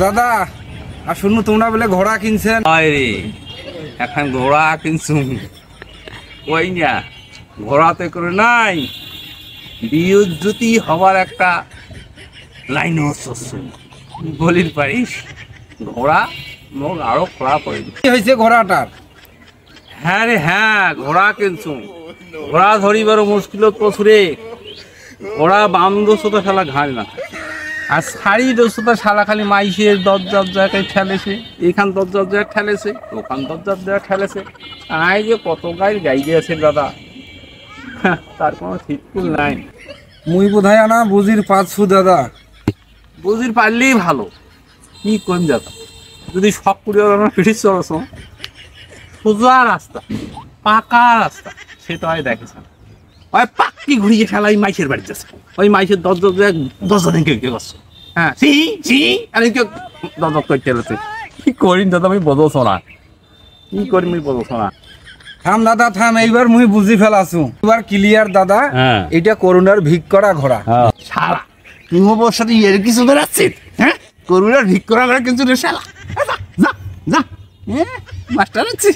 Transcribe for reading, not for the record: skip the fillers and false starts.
দাদা আর শুনু তোমরা বলে ঘোড়া কিনছেন? আরে এখন ঘোড়া কিনছুম ওই না, ঘোড়াতে করে নাই, বিদ্যুতি হবার একটা লাইন বলির পারিস। ঘোড়া মোর আরো খোলা পড়ে কি হয়েছে ঘোড়াটার? হ্যাঁ রে হ্যাঁ, ঘোড়া কিনছুম। ঘোড়া ধরিবার মুশকিল পশুরে। ঘোড়া বাম দোষো তো শালা ঘাড় না, আর শাড়ি দোষো তো শালা খালি মাইসের দরজার জায়গায় ঠেলেছে, এখান দরজার জায়গায় ঠেলেছে, ওখান দরজার জায়গায় ঠেলেছে। আয় যে কত গাড়ি গাই দিয়েছে দাদা, তার কোনো ঠিক ফুল নাই। মুই বোধহয় আনা বুঝির পাচ্ছু দাদা। বুঝির পারলেই ভালো, কি কোন দাদা যদি শখ করে আমার পিঠির চলছ, সোজা রাস্তা, পাকা রাস্তা, সেটা হয় দেখেছেন। ওই পাক্কি ঘুরিয়ে ফেলাই মাইসের বাড়িতে আছে, ওই মাইসের দরজা থেকে করছে। হ্যাঁ আরে কেউ দরজা করে ঠেলেছে। কি করিন দাদা আমি বদলছ না, কি করি আমি বদলছ না। থাম দাদা থাম, এইবার মুই বুঝি ফেলাছু, এবার ক্লিয়ার দাদা। হ্যাঁ। এটা করুণার ভিক করা ঘোড়া। শালা তুই ওর সাথে এর কিছু বেড়াচ্ছিস? হ্যাঁ, করুণার ভিক করা কিন্তু শালা, যা যা যা, মাস্টার আছে।